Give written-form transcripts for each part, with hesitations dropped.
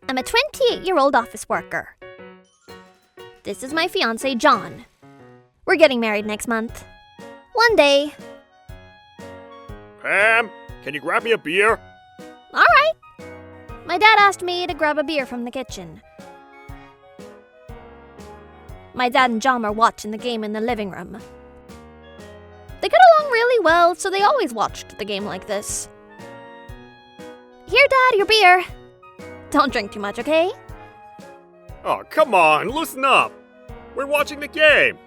I'm a 28-year-old office worker. This is my fiancé, John. We're getting married next month. One day. Pam, can you grab me a beer? All right. My dad asked me to grab a beer from the kitchen. My dad and John were watching the game in the living room. They got along really well, so they always watched the game like this. Here, Dad, your beer. Don't drink too much, okay? Oh, come on, loosen up. We're watching the game.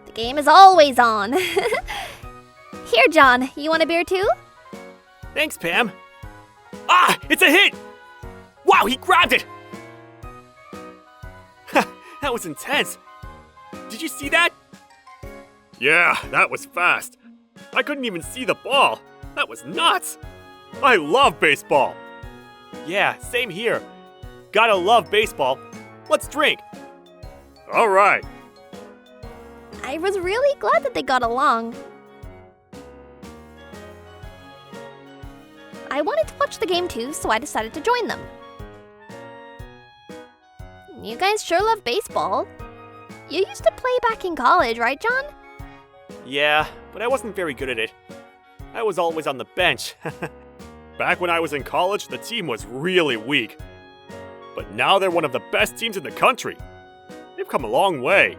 The game is always on. Here, John, you want a beer too? Thanks, Pam. Ah, it's a hit! Wow, he grabbed it! That was intense. Did you see that? Yeah, that was fast. I couldn't even see the ball. That was nuts. I love baseball. Yeah, same here. Gotta love baseball. Let's drink. All right. I was really glad that they got along. I wanted to watch the game too, so I decided to join them. You guys sure love baseball. You used to play back in college, right, John? Yeah, but I wasn't very good at it. I was always on the bench. Back when I was in college, the team was really weak. But now they're one of the best teams in the country. They've come a long way.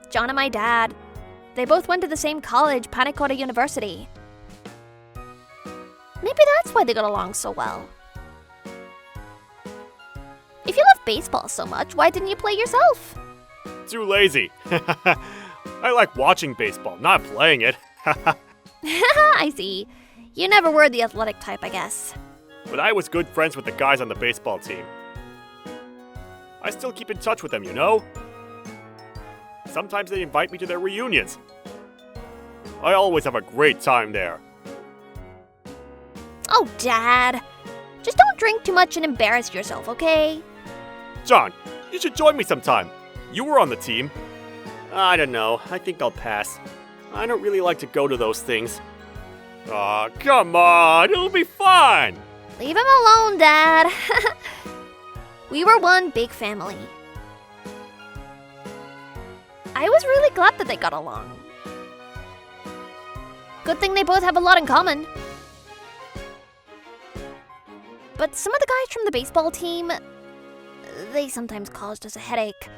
John and my dad, they both went to the same college, Panacota University. Maybe that's why they got along so well. If you love baseball so much, why didn't you play yourself? Too lazy. I like watching baseball, not playing it. I see. You never were the athletic type, I guess. But I was good friends with the guys on the baseball team. I still keep in touch with them, you know? Sometimes they invite me to their reunions. I always have a great time there. Oh, Dad. Just don't drink too much and embarrass yourself, okay? John, you should join me sometime. You were on the team. I don't know. I think I'll pass. I don't really like to go to those things. Aw, come on. It'll be fun. Leave him alone, Dad. We were one big family. I was really glad that they got along. Good thing they both have a lot in common. But some of the guys from the baseball team, they sometimes caused us a headache.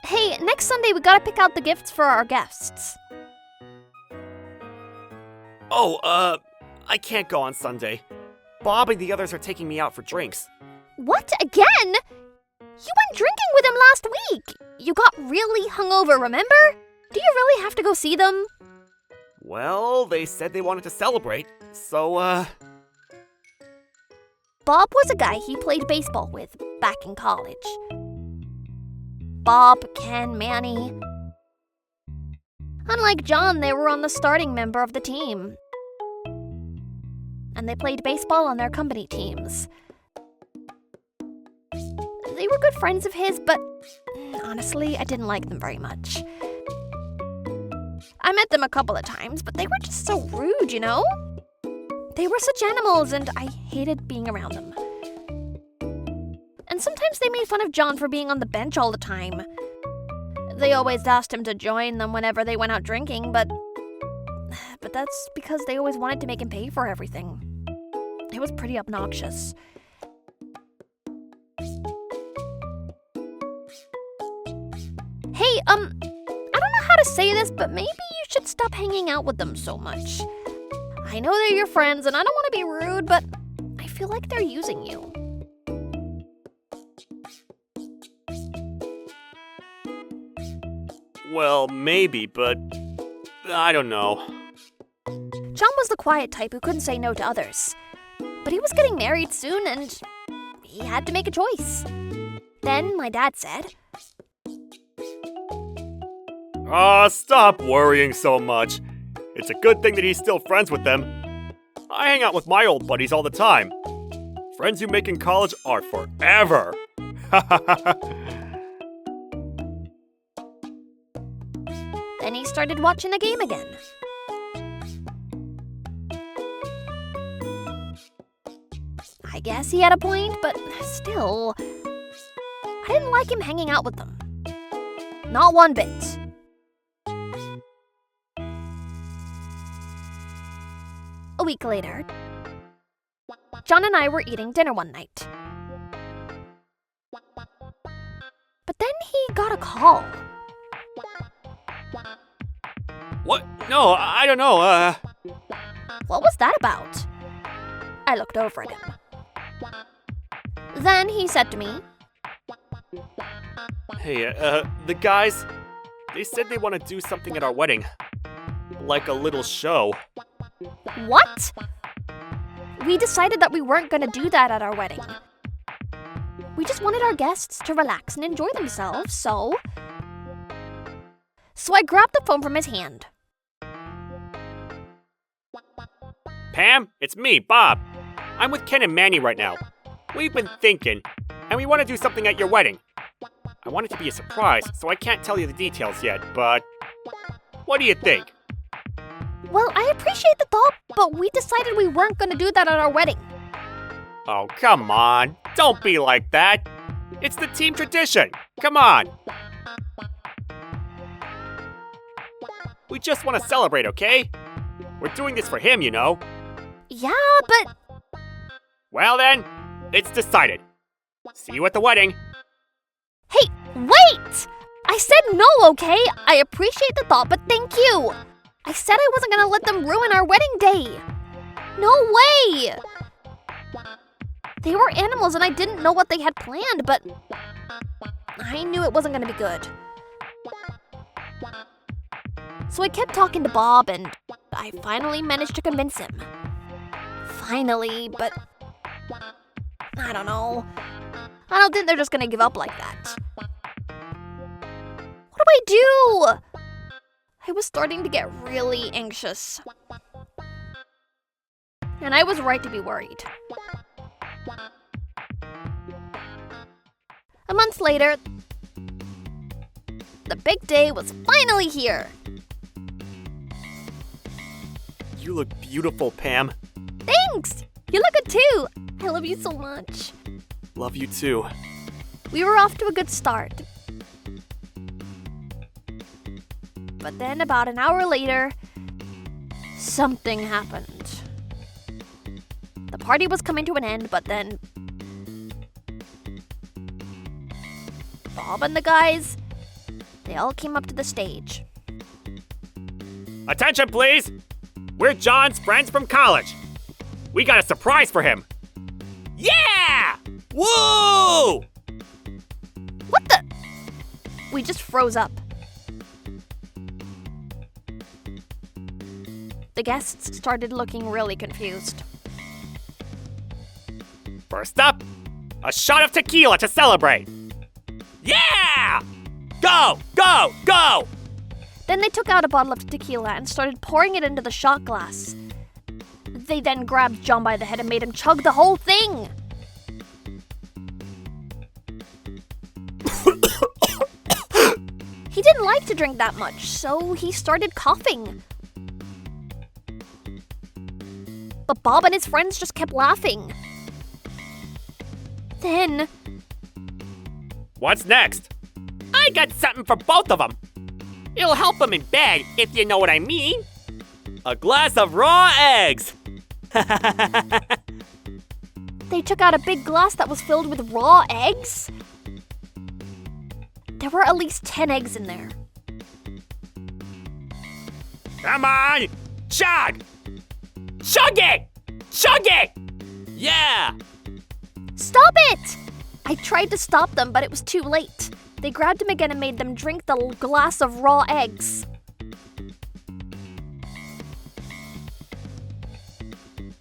Hey, next Sunday we gotta pick out the gifts for our guests. Oh, I can't go on Sunday. Bob and the others are taking me out for drinks. What? Again? You went drinking with them last week. You got really hungover, remember? Do you really have to go see them? Well, they said they wanted to celebrate, so, Bob was a guy he played baseball with back in college. Bob, Ken, Manny. Unlike John, they were on the starting member of the team. And they played baseball on their company teams. They were good friends of his, but honestly, I didn't like them very much. I met them a couple of times, but they were just so rude, you know? They were such animals, and I hated being around them. And sometimes they made fun of John for being on the bench all the time. They always asked him to join them whenever they went out drinking, but that's because they always wanted to make him pay for everything. It was pretty obnoxious. Hey, I don't know how to say this, but maybe you should stop hanging out with them so much. I know they're your friends, and I don't want to be rude, but I feel like they're using you. well, maybe, but I don't know. John was the quiet type who couldn't say no to others. But he was getting married soon, and he had to make a choice. Then my dad said, Stop worrying so much. It's a good thing that he's still friends with them. I hang out with my old buddies all the time. Friends you make in college are forever. Then he started watching the game again. I guess he had a point, but still, I didn't like him hanging out with them. Not one bit. A week later, John and I were eating dinner one night. But then he got a call. What? No, I don't know. What was that about? I looked over at him. Then he said to me, Hey, the guys, they said they want to do something at our wedding. Like a little show. "What?" We decided that we weren't going to do that at our wedding. We just wanted our guests to relax and enjoy themselves, so I grabbed the phone from his hand. Pam, it's me, Bob. I'm with Ken and Manny right now. We've been thinking, and we want to do something at your wedding. I want it to be a surprise, so I can't tell you the details yet, but what do you think? Well, I appreciate the thought, but we decided we weren't going to do that at our wedding. Oh, come on. Don't be like that. It's the team tradition. Come on. We just want to celebrate, okay? We're doing this for him, you know. Yeah, but Well then, it's decided. See you at the wedding. hey, wait! I said no, okay? I appreciate the thought, but thank you. I said I wasn't going to let them ruin our wedding day. No way! They were animals and I didn't know what they had planned, but I knew it wasn't going to be good. So I kept talking to Bob and I finally managed to convince him. Finally, but I don't know. I don't think they're just going to give up like that. What do I do? I was starting to get really anxious. And I was right to be worried. A month later, the big day was finally here. You look beautiful, Pam. Thanks! You look good too. I love you so much. Love you too. We were off to a good start. But then about an hour later, something happened. The party was coming to an end, but then Bob and the guys, they all came up to the stage. Attention, please! We're John's friends from college. We got a surprise for him. Yeah! Woo! What the? We just froze up. The guests started looking really confused. First up, a shot of tequila to celebrate. Yeah! Go, go, go! Then they took out a bottle of tequila and started pouring it into the shot glass. They then grabbed John by the head and made him chug the whole thing. He didn't like to drink that much, so he started coughing. But Bob and his friends just kept laughing. Then, What's next? I got something for both of them. It'll help them in bed, if you know what I mean. A glass of raw eggs. they took out a big glass that was filled with raw eggs. There were at least 10 eggs in there. Come on, chug! Chug it! Chug it! Yeah! Stop it! I tried to stop them, but it was too late. They grabbed him again and made them drink the glass of raw eggs.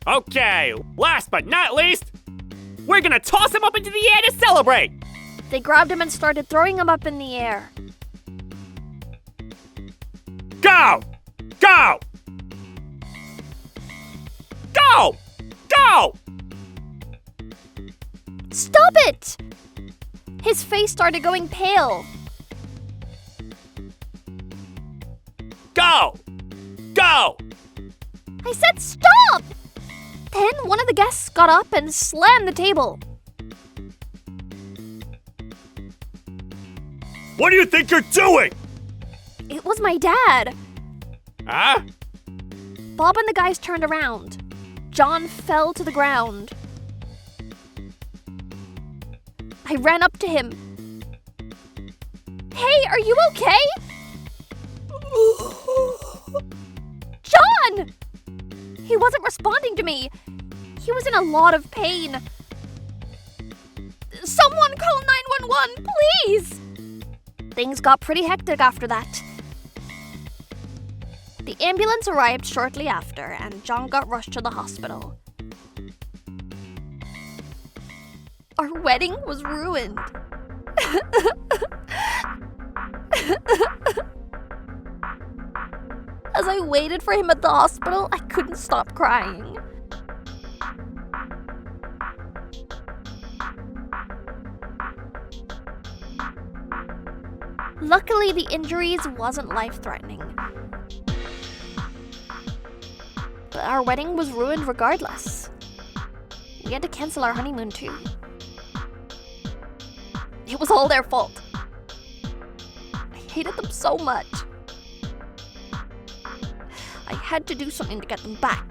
Okay, last but not least, we're gonna toss him up into the air to celebrate! They grabbed him and started throwing him up in the air. Go! Go! Go! Go! Stop it! His face started going pale. Go! Go! I said stop! Then one of the guests got up and slammed the table. What do you think you're doing? It was my dad. Huh? Bob and the guys turned around. John fell to the ground. I ran up to him. Hey, are you okay? John! He wasn't responding to me. He was in a lot of pain. Someone call 911, please! Things got pretty hectic after that. The ambulance arrived shortly after, and John got rushed to the hospital. Our wedding was ruined. As I waited for him at the hospital, I couldn't stop crying. Luckily, the injuries wasn't life-threatening. But our wedding was ruined regardless. We had to cancel our honeymoon too. It was all their fault. I hated them so much. I had to do something to get them back.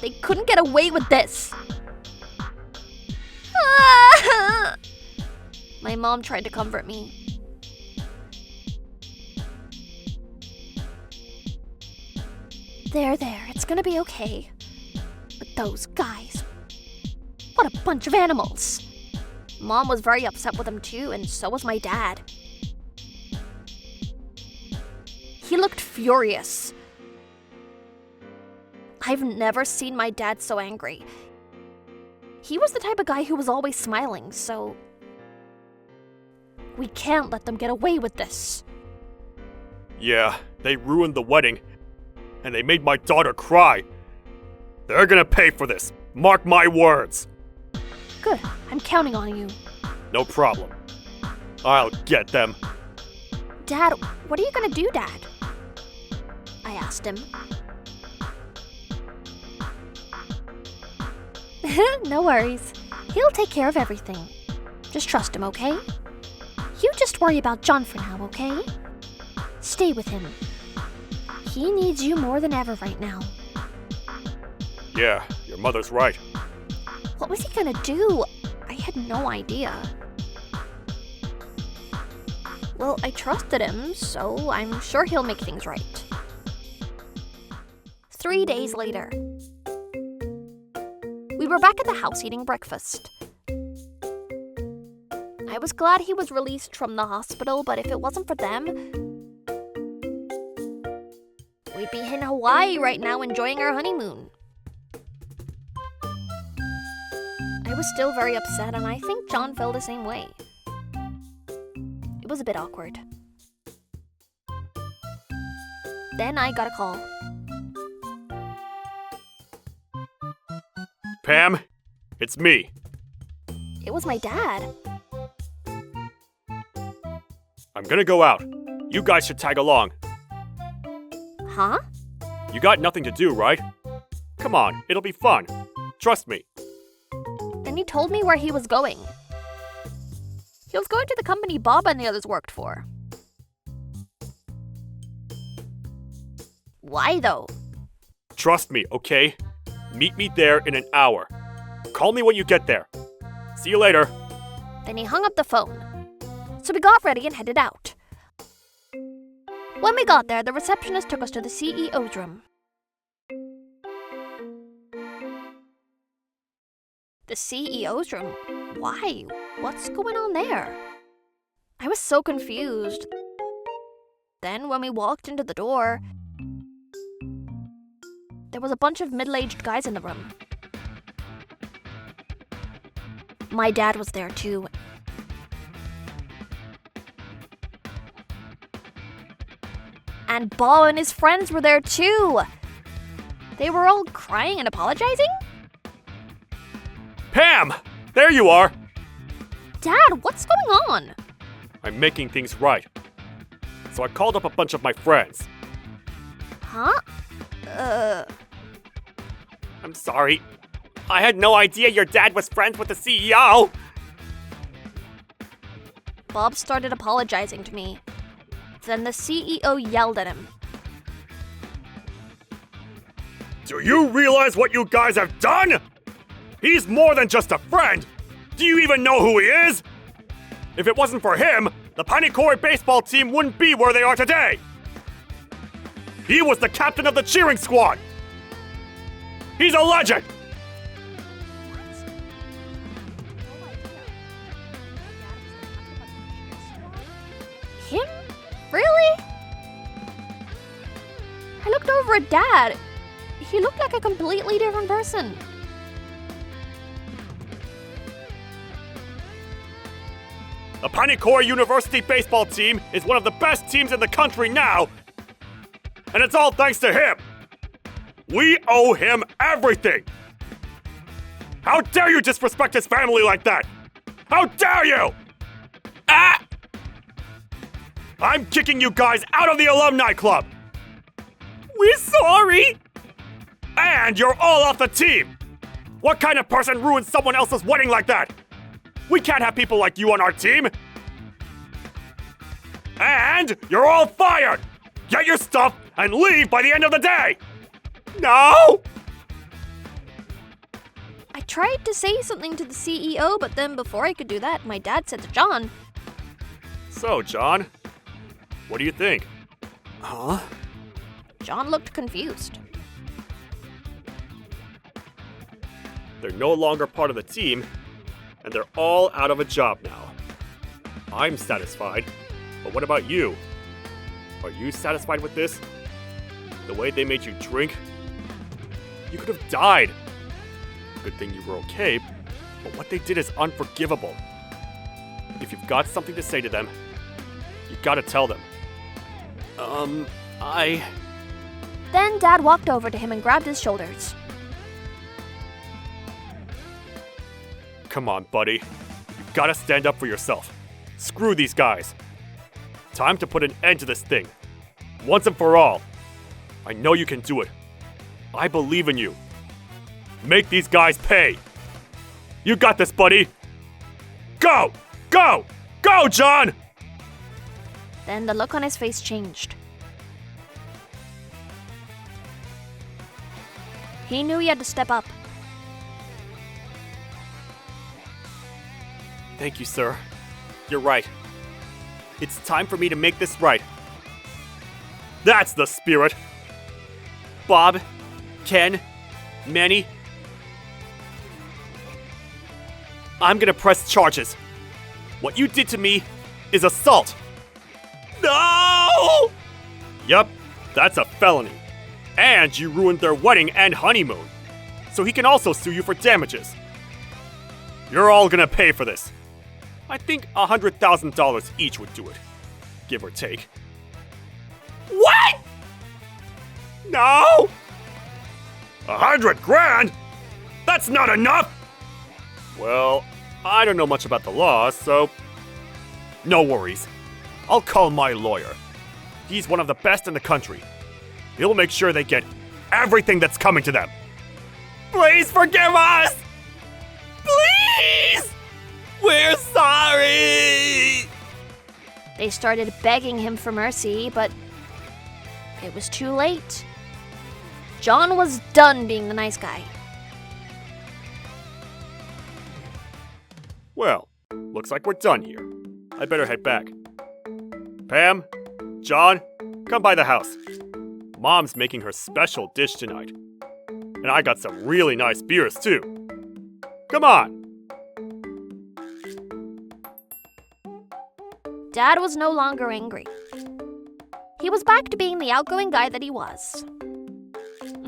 They couldn't get away with this. My mom tried to comfort me. There, it's gonna be okay. But those guys, what a bunch of animals. Mom was very upset with them too, and so was my dad. He looked furious. I've never seen my dad so angry. He was the type of guy who was always smiling, so we can't let them get away with this. Yeah, they ruined the wedding, and they made my daughter cry. They're gonna pay for this. Mark my words. Good, I'm counting on you. No problem. I'll get them. Dad, what are you gonna do, Dad? I asked him. No worries. He'll take care of everything. Just trust him, okay? You just worry about John for now, okay? Stay with him. He needs you more than ever right now. Yeah, your mother's right. What was he gonna do? I had no idea. Well, I trusted him, so I'm sure he'll make things right. 3 days later. We were back at the house eating breakfast. I was glad he was released from the hospital, but if it wasn't for them, we'd be in Hawaii right now enjoying our honeymoon. I was still very upset, and I think John felt the same way. It was a bit awkward. Then I got a call. Pam, it's me. It was my dad. I'm gonna go out. You guys should tag along. Huh? You got nothing to do, right? Come on, it'll be fun. Trust me. Then he told me where he was going. He was going to the company Bob and the others worked for. Why though? Trust me, okay? Meet me there in an hour. Call me when you get there. See you later. Then he hung up the phone. So we got ready and headed out. When we got there, the receptionist took us to the CEO's room. The CEO's room? Why? What's going on there? I was so confused. Then when we walked into the door, there was a bunch of middle-aged guys in the room. My dad was there too. And Bob and his friends were there too. They were all crying and apologizing? Pam! There you are! Dad, what's going on? I'm making things right. So I called up a bunch of my friends. Huh? I'm sorry. I had no idea your dad was friends with the CEO. Bob started apologizing to me. Then the CEO yelled at him. Do you realize what you guys have done? He's more than just a friend. Do you even know who he is? If it wasn't for him, the Panikori baseball team wouldn't be where they are today. He was the captain of the cheering squad. He's a legend. Him? Really? I looked over at Dad. He looked like a completely different person. The Panikori University baseball team is one of the best teams in the country now, and it's all thanks to him. We owe him everything. How dare you disrespect his family like that? How dare you? Ah! I'm kicking you guys out of the alumni club. We're sorry. And you're all off the team. What kind of person ruins someone else's wedding like that? We can't have people like you on our team. And you're all fired. Get your stuff and leave by the end of the day. No! I tried to say something to the CEO, but then before I could do that, my dad said to John, So, John, what do you think? Huh? John looked confused. They're no longer part of the team, and they're all out of a job now. I'm satisfied, but what about you? Are you satisfied with this? The way they made you drink? You could have died. Good thing you were okay, but what they did is unforgivable. If you've got something to say to them, you gotta tell them. Then Dad walked over to him and grabbed his shoulders. Come on, buddy. You've gotta stand up for yourself. Screw these guys. Time to put an end to this thing. Once and for all. I know you can do it. I believe in you. Make these guys pay. You got this, buddy. Go! Go! Go, John! Then the look on his face changed. He knew he had to step up. Thank you, sir. You're right. It's time for me to make this right. That's the spirit. Bob, Ken, Manny. I'm gonna press charges. What you did to me is assault. No! Yup, that's a felony. And you ruined their wedding and honeymoon. So he can also sue you for damages. You're all gonna pay for this. I think $100,000 each would do it, give or take. What? No! $100,000? That's not enough! Well, I don't know much about the law, so no worries. I'll call my lawyer. He's one of the best in the country. He'll make sure they get everything that's coming to them. Please forgive us! Please! We're sorry! They started begging him for mercy, but it was too late. John was done being the nice guy. Well, looks like we're done here. I better head back. Pam, John, come by the house. Mom's making her special dish tonight. And I got some really nice beers too. Come on! Dad was no longer angry. He was back to being the outgoing guy that he was.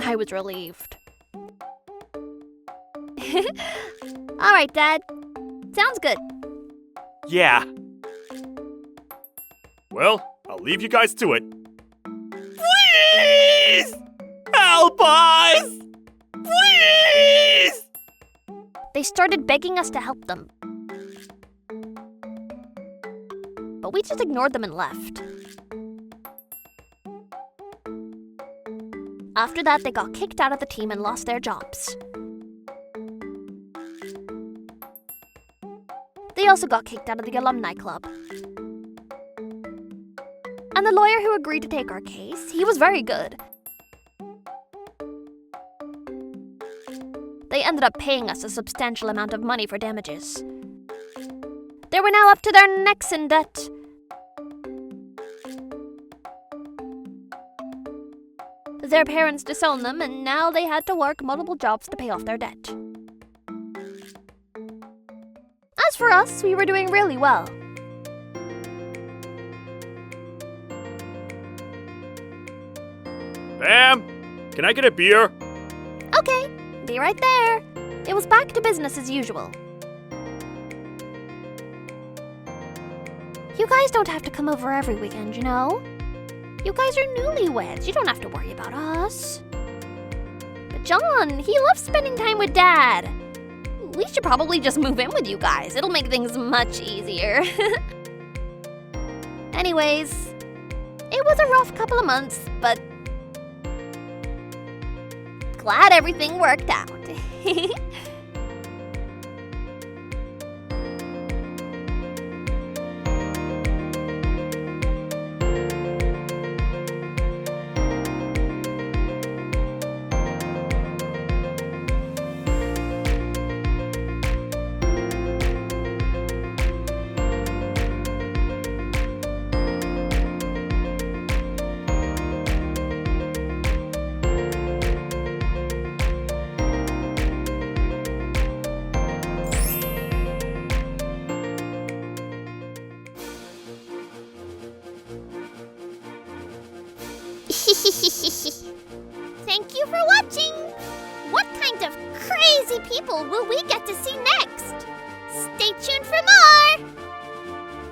I was relieved. All right, Dad. Sounds good. Yeah. Well, I'll leave you guys to it. Please! Help us! Please! They started begging us to help them. But we just ignored them and left. After that, they got kicked out of the team and lost their jobs. They also got kicked out of the alumni club. And the lawyer who agreed to take our case, he was very good. They ended up paying us a substantial amount of money for damages. They were now up to their necks in debt. Their parents disowned them, and now they had to work multiple jobs to pay off their debt. As for us, we were doing really well. Bam! Can I get a beer? Okay, be right there. It was back to business as usual. You guys don't have to come over every weekend, you know? You guys are newlyweds. You don't have to worry about us. But John, he loves spending time with Dad. We should probably just move in with you guys. It'll make things much easier. Anyways, it was a rough couple of months, but glad everything worked out. Thank you for watching! What kind of crazy people will we get to see next? Stay tuned for more!